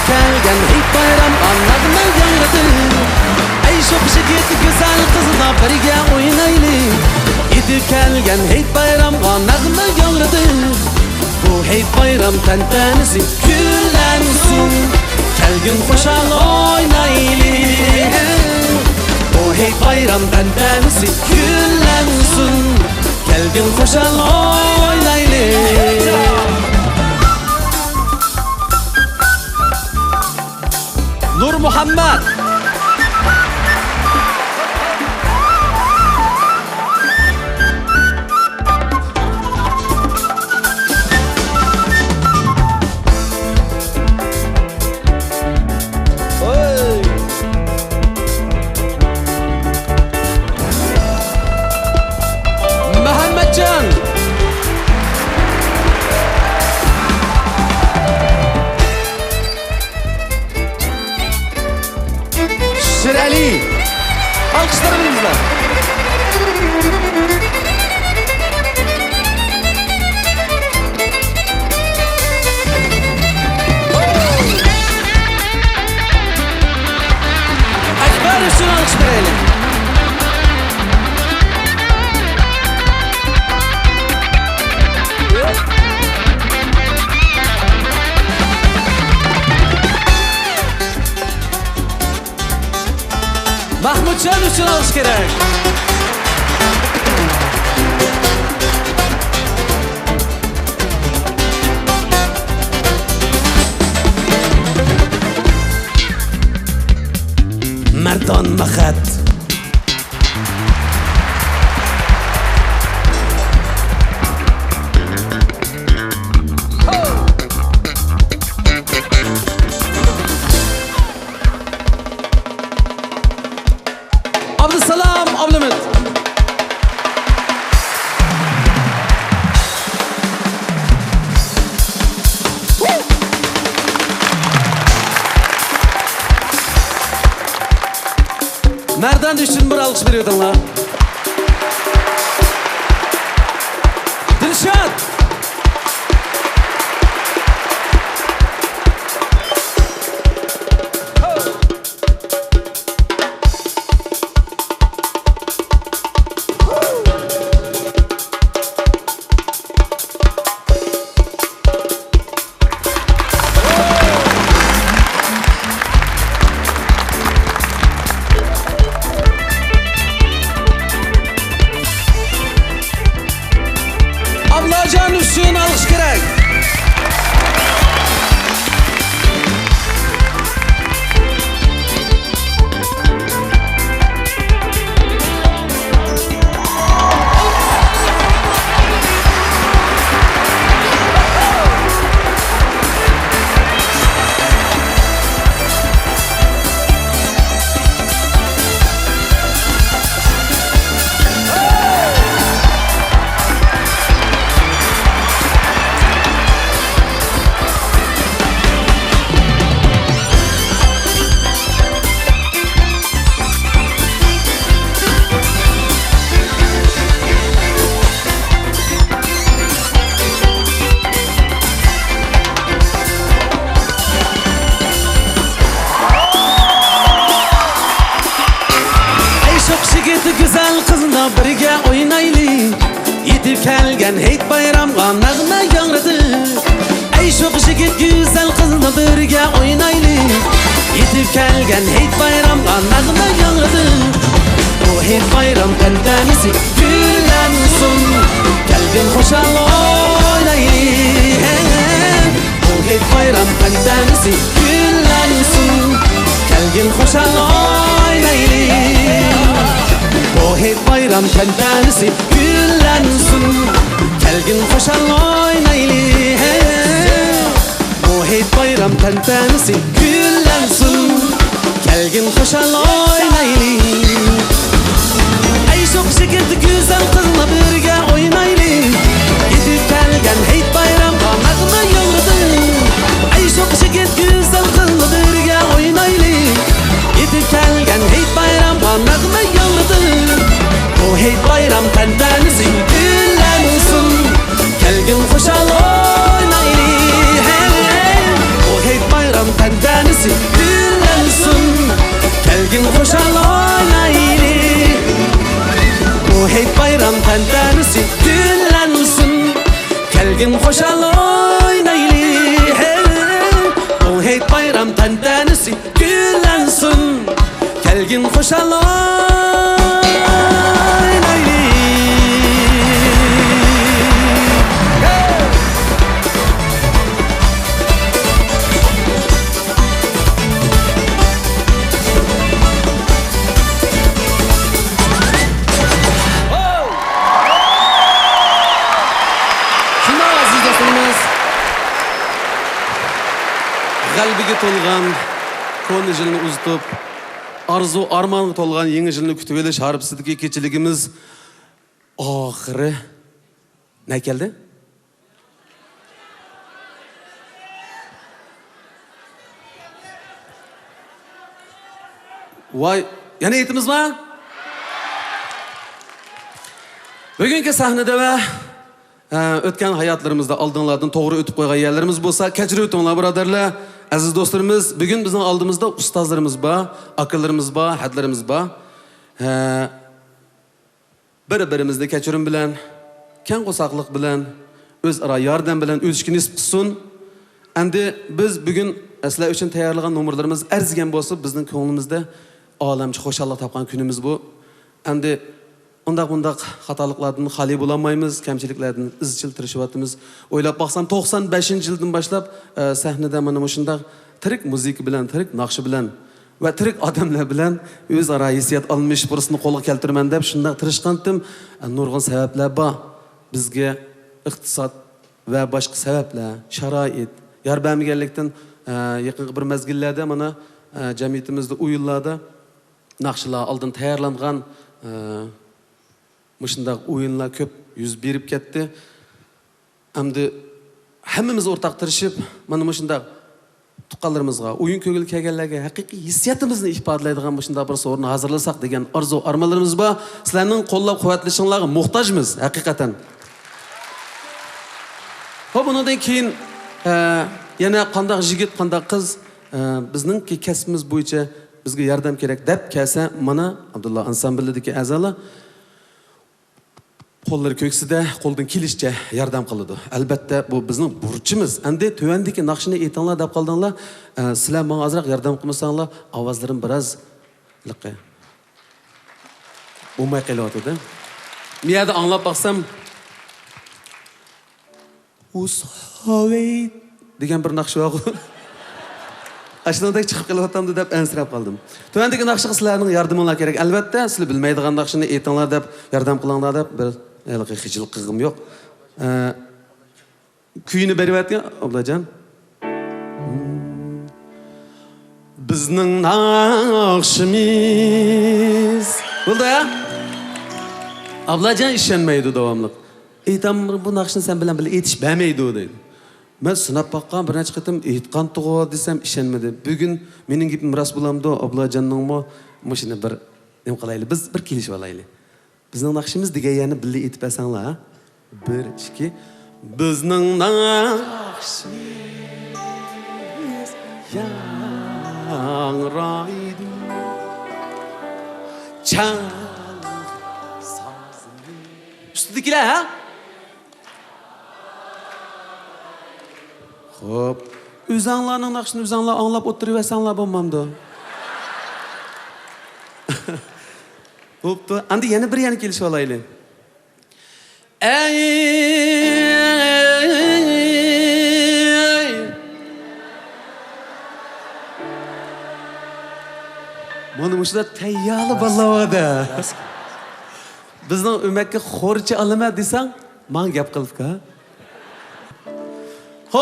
kelgen heyt bayram anlagına yangradı. Ey çok şigit güzel kızla birge oynaylı. Yetip kelgen heyt bayram anlagına yangradı. Bu heyt bayram tentenesi küllensin. Kelgin koşal oynaylı. Bu heyt bayram tentenesi küllensin. Kelgin koşal oynaylı. Nur Muhammed Mehmetcan Şirali alkışlarınızla Ekber üstüne alkış verelim. Mahmutcan için alış gerek. Merdan Mahat Abdüsselam Abdülhamid Nereden düştün bir alkış veriyordun la? Dilşat Ablacan üstün alkış gerek. Güzel kızla birge oynaylı. Yetip kelgen heyt bayramga nag'ma yangradı. Ey çok şigit güzel kızla birge oynaylı. Yetip kelgen heyt bayramga nag'ma yangradı. Bu heyt bayram tentenesi küllensin. Kelgin koşal oynaylı. Bu heyt bayram tentenesi küllensin. Kelgin koşal oynaylı. Bu heyt bayram tentenesi küllensin. Kelgin koşal oynaylı. Bu heyt bayram tentenesi küllensin. Kelgin koşal oynaylı. Ey çok şigit güzel kızla birge oynaylı. Yetip kelgen heyt bayram nag'ma yangradı. Ey çok şigit güzel kızla birge oynaylı. Yetip kelgen heyt bayram nag'ma yangradı. Bu heyt bayram tentenesi küllensin. Kelgin koşal oynaylı. Bu heyt bayram tentenesi Kelgin qo'shal o'ynayli bu hayit bayram tantanasi gullansin Kelgin qo'shal o'ynayli Qalbiga to'lgan ko'ni yilni uzitib, arzu armonga to'lgan yangi yilni kutib olish harbisidagi kechiligimiz oxiri ne keldi? Voy, yana aytamizmi? Bugungi sahnada va o'tgan hayotlarimizda oldinlardan to'g'ri o'tib qo'ygan yerlarimiz bo'lsa, kechirib o'tinglar birodarlar. Aziz do'stlarimiz, bugun bizning oldimizda ustozlarimiz bor, akalarimiz bor, hadlarimiz bor. Bir-birimizni kechirim bilan, keng qo'saqlik bilan, o'zaro yordam bilan o'tishga nisb qilsin. Endi biz bugun sizlar uchun tayyorlagan nomerlarimiz arzigan bo'lsa, bizning ko'nglimizda olamcha xo'shallik topgan kunimiz bu. Endi Undaq xatoliklardan xoli bo'lolmaymiz, kamchiliklardan izchil tirishyapmiz. O'ylab baqsam 95-yildan boshlab sahnada mana shunday tirik muzika bilan, tirik naqshi bilan va tirik odamlar bilan o'zaro hissiyat olmish fursatni qo'lga keltiraman deb shunday tirishqandim. Nurg'un sabablar bor. Bizga iqtisod va boshqa sabablar, sharoit yor bermaganlikdan yaqin bir mezgillarda mana jamiyatimizda o'yinlarda naqshlar oldin tayyorlangan Muşundaq o'yinlar ko'p yuz berib ketdi. Endi hammamiz o'rtaq tirishib, mana shundaq tuqqanlarimizga, o'yin ko'ngil kelganlarga haqiqiy hissiyatimizni ifodalaydigan shundaq bir so'rni hozirlasak degan orzu armonlarimiz bor. Sizlarning qo'llab-quvvatlashinglarga muhtojmiz haqiqatan. Xo'p, bundan keyin yana qanday yigit, qanday qiz bizningki kasbimiz bo'yicha bizga yordam kerak deb kelsa, mana Abdulla ansamblidagi a'zolar qo'llari ko'ksida qo'ldan kelishcha yordam qiladi. Albatta bu bizning burchimiz. Endi tuvandagi naqshini aytinglar deb qoldinglar. Sizlar menga ozroq yordam qilmasanglar, ovozlarim biroz liqqa. Bo'lmay qolyapti-da. Miyada anglab baqsam Ushovey degan bir naqsh bor. Ashunday chiqib kelyaptimdi deb ansirab qoldim. Tuvandagi naqshga sizlarning yordaminglar kerak. Albatta, sizlar bilmaydigan naqshini aytinglar deb yordam qilinglar deb bir xijilik qilg'im yo'q. Kuyini beryapti ablajon. Bizning naqshimiz. Bo'ldi-ya? Ablajon ishonmaydi davomli. Aytam bu naqshni sen bilan aytish bermaydi deydi. Men sinab baqqan bir necha qitim aytgan to'g'ri desam ishonmadi. Bugun mening gapim rost bo'lamdi, ablajoningmi? Mashina bir nima qilaylik? Biz bir kelishib olaylik. Bizning naqshimiz deganini birga aytib bersanglar, 1 2 bizning naqshimiz yangraydi. Chal sazini. Ustidagilar, ha? Xo'p, o'zinglarning naqshini o'zinglar anglab o'tiraversanglar bo'lmamdi. Xo'pti, endi yana bir yana kelishib olaylik. Mana bu shunda tayyorli ballavada. Bizning umakka xo'rcha olaman desang, men gap qilibka.